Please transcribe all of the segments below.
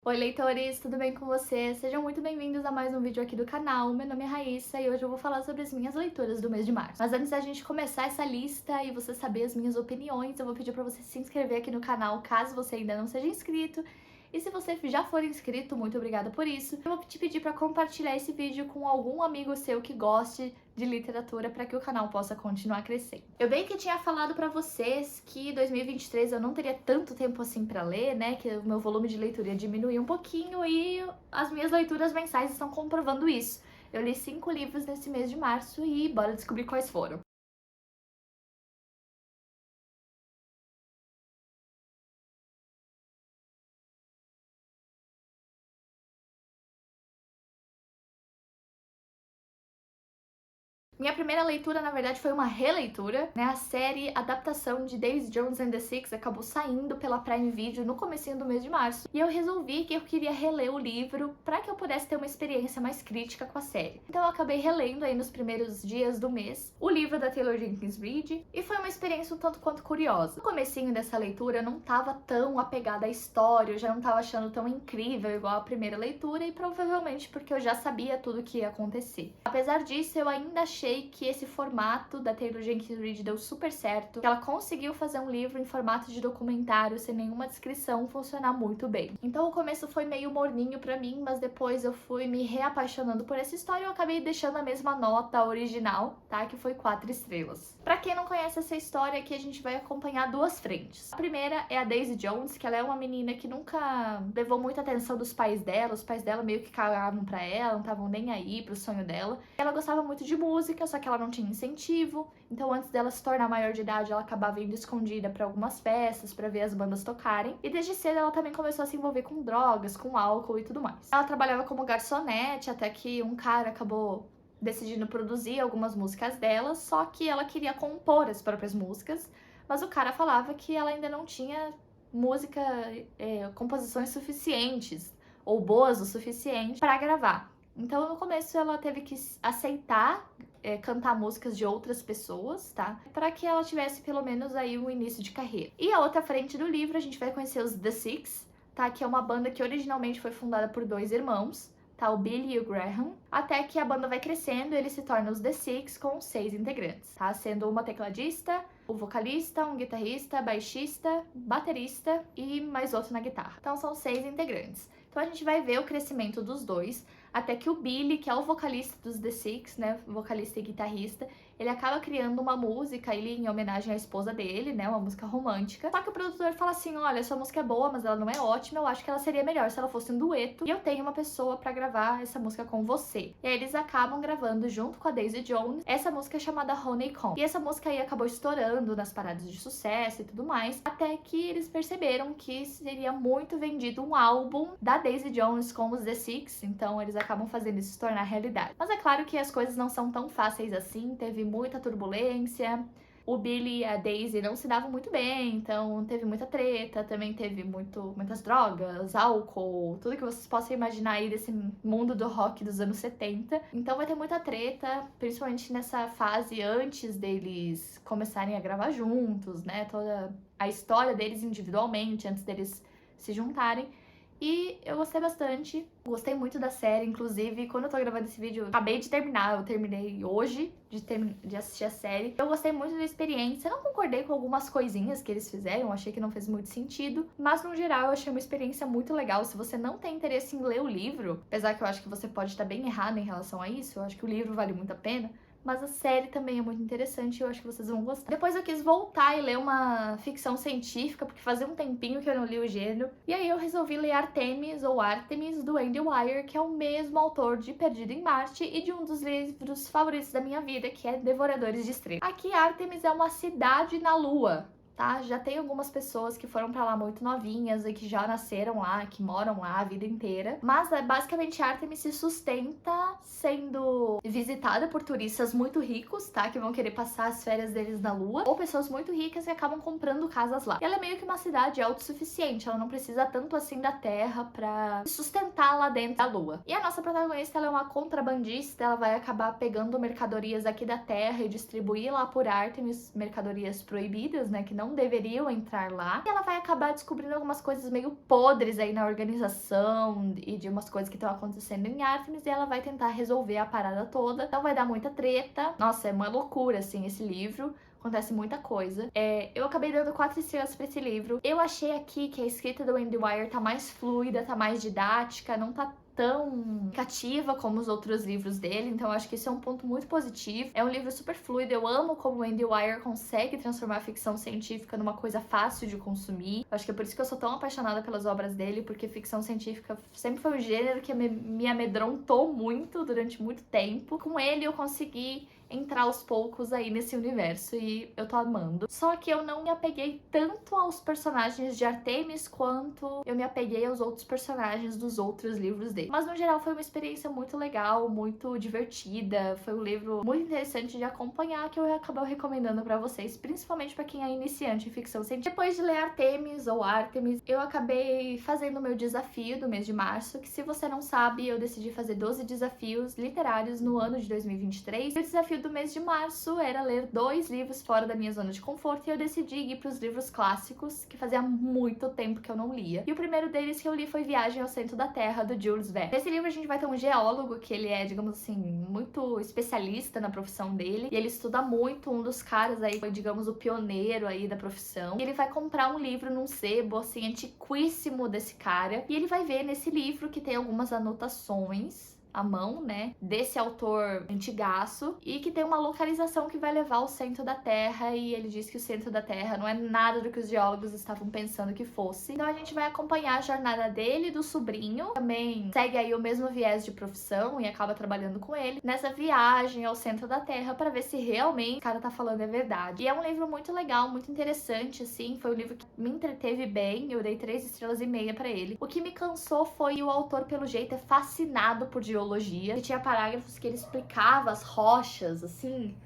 Oi, leitores, tudo bem com vocês? Sejam muito bem-vindos a mais um vídeo aqui do canal. Meu nome é Raíssa e hoje eu vou falar sobre as minhas leituras do mês de março. Mas antes da gente começar essa lista e você saber as minhas opiniões, eu vou pedir pra você se inscrever aqui no canal, caso você ainda não seja inscrito. E se você já for inscrito, muito obrigada por isso. Eu vou te pedir para compartilhar esse vídeo com algum amigo seu que goste de literatura para que o canal possa continuar crescendo. Eu bem que tinha falado para vocês que 2023 eu não teria tanto tempo assim para ler, né? Que o meu volume de leitura ia diminuir um pouquinho e as minhas leituras mensais estão comprovando isso. Eu li 5 livros nesse mês de março e bora descobrir quais foram. Minha primeira leitura, na verdade, foi uma releitura, né? A série adaptação de Daisy Jones and the Six acabou saindo pela Prime Video no comecinho do mês de março. E eu resolvi que eu queria reler o livro para que eu pudesse ter uma experiência mais crítica com a série. Então eu acabei relendo aí nos primeiros dias do mês o livro da Taylor Jenkins Reid e foi uma experiência um tanto quanto curiosa. No comecinho dessa leitura eu não tava tão apegada à história, eu já não tava achando tão incrível igual a primeira leitura e provavelmente porque eu já sabia tudo o que ia acontecer. Apesar disso, eu ainda achei que esse formato da Taylor Jenkins Reid deu super certo, que ela conseguiu fazer um livro em formato de documentário, sem nenhuma descrição, funcionar muito bem. Então o começo foi meio morninho pra mim, mas depois eu fui me reapaixonando por essa história e eu acabei deixando a mesma nota original, tá? Que foi 4 estrelas. Pra quem não conhece essa história aqui, a gente vai acompanhar duas frentes. A primeira é a Daisy Jones, que ela é uma menina que nunca levou muita atenção dos pais dela, os pais dela meio que cagavam pra ela, não estavam nem aí pro sonho dela. Ela gostava muito de música, só que ela não tinha incentivo, então antes dela se tornar maior de idade, ela acabava indo escondida para algumas festas, para ver as bandas tocarem, e desde cedo ela também começou a se envolver com drogas, com álcool e tudo mais. Ela trabalhava como garçonete, até que um cara acabou decidindo produzir algumas músicas dela, só que ela queria compor as próprias músicas, mas o cara falava que ela ainda não tinha música, composições suficientes, ou boas o suficiente para gravar. Então, no começo, ela teve que aceitar cantar músicas de outras pessoas, tá? Para que ela tivesse pelo menos aí um início de carreira. E a outra frente do livro, a gente vai conhecer os The Six, tá? Que é uma banda que originalmente foi fundada por dois irmãos, tá? O Billy e o Graham. Até que a banda vai crescendo e ele se torna os The Six com 6 integrantes, tá? Sendo uma tecladista, o vocalista, um guitarrista, baixista, baterista e mais outro na guitarra. Então são 6 integrantes. Então a gente vai ver o crescimento dos dois, até que o Billy, que é o vocalista dos The Six, né, vocalista e guitarrista, ele acaba criando uma música ele em homenagem à esposa dele, né, uma música romântica. Só que o produtor fala assim, olha, sua música é boa, mas ela não é ótima, eu acho que ela seria melhor se ela fosse um dueto e eu tenho uma pessoa pra gravar essa música com você. E aí eles acabam gravando junto com a Daisy Jones essa música chamada Honeycomb. E essa música aí acabou estourando nas paradas de sucesso e tudo mais, até que eles perceberam que seria muito vendido um álbum da Daisy Jones com os The Six, então eles acabam fazendo isso se tornar realidade. Mas é claro que as coisas não são tão fáceis assim, teve muita turbulência, o Billy e a Daisy não se davam muito bem, então teve muita treta, também teve muitas drogas, álcool, tudo que vocês possam imaginar aí desse mundo do rock dos anos 70. Então vai ter muita treta, principalmente nessa fase antes deles começarem a gravar juntos, né? Toda a história deles individualmente, antes deles se juntarem. E eu gostei bastante, gostei muito da série, inclusive quando eu tô gravando esse vídeo, eu acabei de terminar, eu terminei hoje de assistir a série. Eu gostei muito da experiência, não concordei com algumas coisinhas que eles fizeram, achei que não fez muito sentido, mas no geral eu achei uma experiência muito legal. Se você não tem interesse em ler o livro, apesar que eu acho que você pode estar bem errado em relação a isso, eu acho que o livro vale muito a pena, mas a série também é muito interessante e eu acho que vocês vão gostar. Depois eu quis voltar e ler uma ficção científica, porque fazia um tempinho que eu não li o gênero, e aí eu resolvi ler Artemis, ou Artemis, do Andy Weir, que é o mesmo autor de Perdido em Marte e de um dos livros favoritos da minha vida, que é Devoradores de Estrelas. Aqui, Artemis é uma cidade na Lua, tá? Já tem algumas pessoas que foram pra lá muito novinhas e que já nasceram lá, que moram lá a vida inteira. Mas basicamente Artemis se sustenta sendo visitada por turistas muito ricos, tá? Que vão querer passar as férias deles na Lua. Ou pessoas muito ricas que acabam comprando casas lá. E ela é meio que uma cidade autossuficiente, ela não precisa tanto assim da Terra pra se sustentar lá dentro da Lua. E a nossa protagonista, ela é uma contrabandista, ela vai acabar pegando mercadorias aqui da Terra e distribuir lá por Artemis, mercadorias proibidas, né? Que não não deveriam entrar lá. E ela vai acabar descobrindo algumas coisas meio podres aí na organização e de umas coisas que estão acontecendo em Artemis, e ela vai tentar resolver a parada toda. Então vai dar muita treta. Nossa, é uma loucura, assim, esse livro. Acontece muita coisa. Eu acabei dando 4 estrelas pra esse livro. Eu achei aqui que a escrita do Wendy Wire tá mais fluida, tá mais didática, não tá tão cativa como os outros livros dele, então eu acho que isso é um ponto muito positivo. É um livro super fluido, eu amo como o Wendy Wire consegue transformar a ficção científica numa coisa fácil de consumir. Eu acho que é por isso que eu sou tão apaixonada pelas obras dele, porque ficção científica sempre foi um gênero que me amedrontou muito durante muito tempo. Com ele eu consegui entrar aos poucos aí nesse universo e eu tô amando. Só que eu não me apeguei tanto aos personagens de Artemis quanto eu me apeguei aos outros personagens dos outros livros dele. Mas no geral foi uma experiência muito legal, muito divertida, foi um livro muito interessante de acompanhar que eu acabo recomendando pra vocês, principalmente pra quem é iniciante em ficção científica. Depois de ler Artemis ou Artemis, eu acabei fazendo o meu desafio do mês de março, que se você não sabe, eu decidi fazer 12 desafios literários no ano de 2023. E o desafio do mês de março era ler 2 livros fora da minha zona de conforto e eu decidi ir pros livros clássicos, que fazia muito tempo que eu não lia. E o primeiro deles que eu li foi Viagem ao Centro da Terra, do Jules Verne. Nesse livro a gente vai ter um geólogo, que ele é, digamos assim, muito especialista na profissão dele, e ele estuda muito, um dos caras aí foi, digamos, o pioneiro aí da profissão. E ele vai comprar um livro num sebo, assim, antiquíssimo desse cara, e ele vai ver nesse livro que tem algumas anotações à mão, né, desse autor antigaço, e que tem uma localização que vai levar ao centro da Terra, e ele diz que o centro da Terra não é nada do que os geólogos estavam pensando que fosse. Então a gente vai acompanhar a jornada dele e do sobrinho, também segue aí o mesmo viés de profissão e acaba trabalhando com ele, nessa viagem ao centro da Terra para ver se realmente o cara tá falando é verdade. E é um livro muito legal, muito interessante, assim, foi um livro que me entreteve bem, eu dei 3 estrelas e meia pra ele. O que me cansou foi o autor, pelo jeito, é fascinado por geologia, e tinha parágrafos que ele explicava as rochas, assim,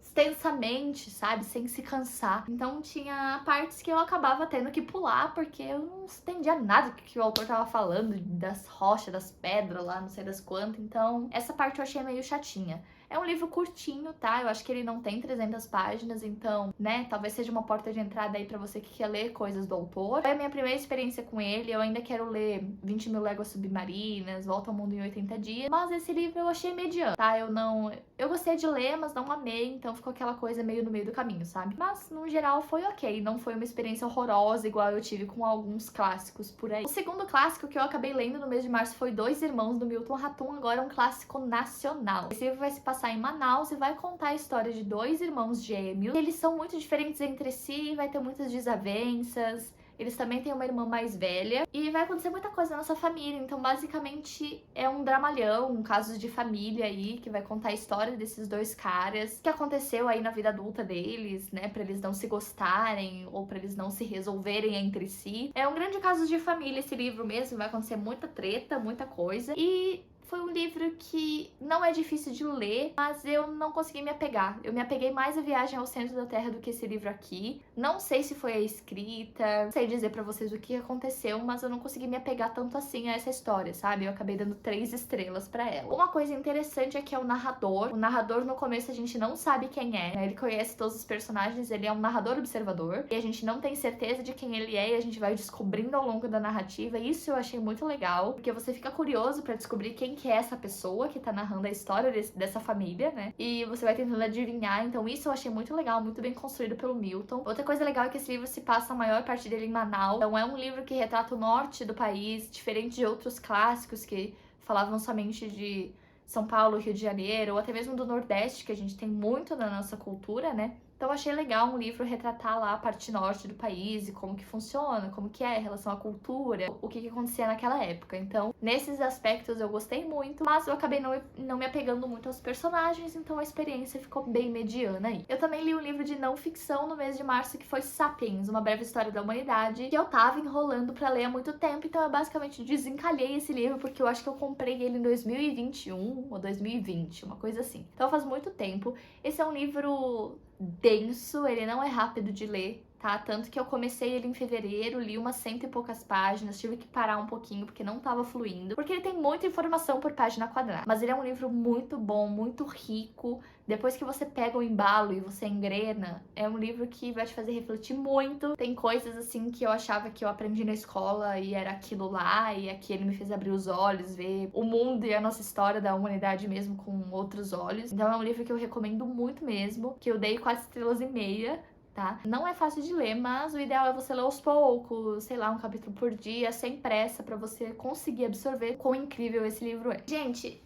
extensamente, sabe? Sem se cansar. Então tinha partes que eu acabava tendo que pular, porque eu não entendia nada do que o autor tava falando, das rochas, das pedras lá, não sei das quantas. Então essa parte eu achei meio chatinha. É um livro curtinho, tá? Eu acho que ele não tem 300 páginas, então, né, talvez seja uma porta de entrada aí pra você que quer ler coisas do autor. Foi a minha primeira experiência com ele, eu ainda quero ler 20 Mil Léguas Submarinas, Volta ao Mundo em 80 Dias, mas esse livro eu achei mediano, tá? Eu gostei de ler, mas não amei, então ficou aquela coisa meio no meio do caminho, sabe? Mas, no geral, foi ok, não foi uma experiência horrorosa, igual eu tive com alguns clássicos por aí. O segundo clássico que eu acabei lendo no mês de março foi Dois Irmãos, do Milton Ratum, agora um clássico nacional. Esse livro vai se passar em Manaus e vai contar a história de 2 irmãos gêmeos. Eles são muito diferentes entre si, vai ter muitas desavenças. Eles também têm uma irmã mais velha e vai acontecer muita coisa na nossa família, então basicamente é um dramalhão, um caso de família aí, que vai contar a história desses 2 caras, o que aconteceu aí na vida adulta deles, né, pra eles não se gostarem ou pra eles não se resolverem entre si. É um grande caso de família esse livro mesmo, vai acontecer muita treta, muita coisa, e foi um livro que não é difícil de ler, mas eu não consegui me apegar. Eu me apeguei mais à Viagem ao Centro da Terra do que esse livro aqui. Não sei se foi a escrita, não sei dizer pra vocês o que aconteceu, mas eu não consegui me apegar tanto assim a essa história, sabe? Eu acabei dando 3 estrelas pra ela. Uma coisa interessante é que é o narrador. O narrador, no começo, a gente não sabe quem é, né? Ele conhece todos os personagens, ele é um narrador observador, e a gente não tem certeza de quem ele é, e a gente vai descobrindo ao longo da narrativa. Isso eu achei muito legal, porque você fica curioso pra descobrir quem que é essa pessoa que tá narrando a história dessa família, né? E você vai tentando adivinhar, então isso eu achei muito legal, muito bem construído pelo Milton. Outra coisa legal é que esse livro se passa a maior parte dele em Manaus, então é um livro que retrata o norte do país, diferente de outros clássicos que falavam somente de São Paulo, Rio de Janeiro, ou até mesmo do Nordeste, que a gente tem muito na nossa cultura, né? Então eu achei legal um livro retratar lá a parte norte do país e como que funciona, como que é em relação à cultura, o que acontecia naquela época. Então, nesses aspectos eu gostei muito, mas eu acabei não me apegando muito aos personagens, então a experiência ficou bem mediana aí. Eu também li um livro de não ficção no mês de março, que foi Sapiens, Uma Breve História da Humanidade, que eu tava enrolando pra ler há muito tempo, então eu basicamente desencalhei esse livro, porque eu acho que eu comprei ele em 2021 ou 2020, uma coisa assim. Então faz muito tempo. Esse é um livro denso, ele não é rápido de ler, tá? Tanto que eu comecei ele em fevereiro, li umas 100 e poucas páginas, tive que parar um pouquinho porque não tava fluindo, porque ele tem muita informação por página quadrada. Mas ele é um livro muito bom, muito rico. Depois que você pega o embalo e você engrena, é um livro que vai te fazer refletir muito. Tem coisas assim que eu achava que eu aprendi na escola e era aquilo lá, e aqui ele me fez abrir os olhos, ver o mundo e a nossa história da humanidade mesmo com outros olhos. Então é um livro que eu recomendo muito mesmo, que eu dei 4 estrelas e meia. Tá? Não é fácil de ler, mas o ideal é você ler aos poucos, sei lá, um capítulo por dia, sem pressa, pra você conseguir absorver quão incrível esse livro é. Gente,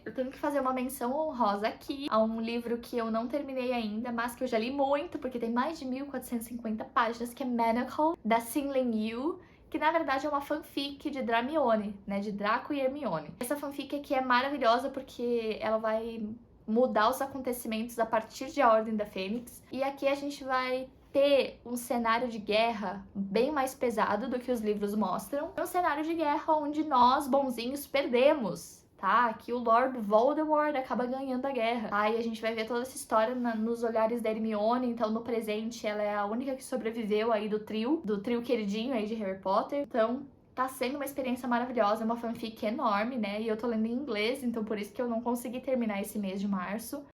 eu tenho que fazer uma menção honrosa aqui a um livro que eu não terminei ainda, mas que eu já li muito, porque tem mais de 1450 páginas, que é Manacle, da Xin-Ling Yu, que na verdade é uma fanfic de Dramione, né, de Draco e Hermione. Essa fanfic aqui é maravilhosa porque ela vai mudar os acontecimentos a partir de A Ordem da Fênix. E aqui a gente vai ter um cenário de guerra bem mais pesado do que os livros mostram. É um cenário de guerra onde nós, bonzinhos, perdemos, tá? Que o Lord Voldemort acaba ganhando a guerra, tá? E a gente vai ver toda essa história nos olhares da Hermione. Então, no presente, ela é a única que sobreviveu aí do trio queridinho aí de Harry Potter. Então, tá sendo uma experiência maravilhosa, é uma fanfic enorme, né? E eu tô lendo em inglês, então por isso que eu não consegui terminar esse mês de março.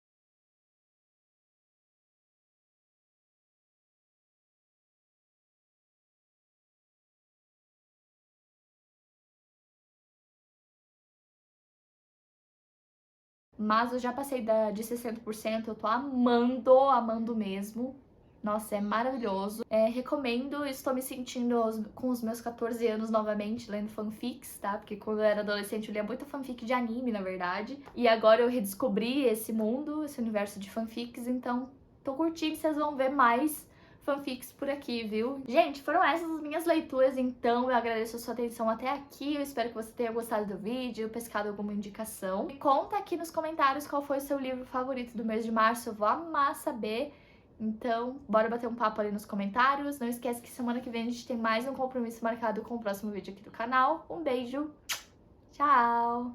Mas eu já passei de 60%, eu tô amando mesmo. Nossa, é maravilhoso. Recomendo, estou me sentindo com os meus 14 anos novamente lendo fanfics, tá? Porque quando eu era adolescente eu lia muita fanfic de anime, na verdade. E agora eu redescobri esse mundo, esse universo de fanfics, então tô curtindo, vocês vão ver mais fanfics por aqui, viu? Gente, foram essas as minhas leituras, então eu agradeço a sua atenção até aqui. Eu espero que você tenha gostado do vídeo, pescado alguma indicação. Me conta aqui nos comentários qual foi o seu livro favorito do mês de março, eu vou amar saber. Então, bora bater um papo ali nos comentários. Não esquece que semana que vem a gente tem mais um compromisso marcado com o próximo vídeo aqui do canal. Um beijo, tchau!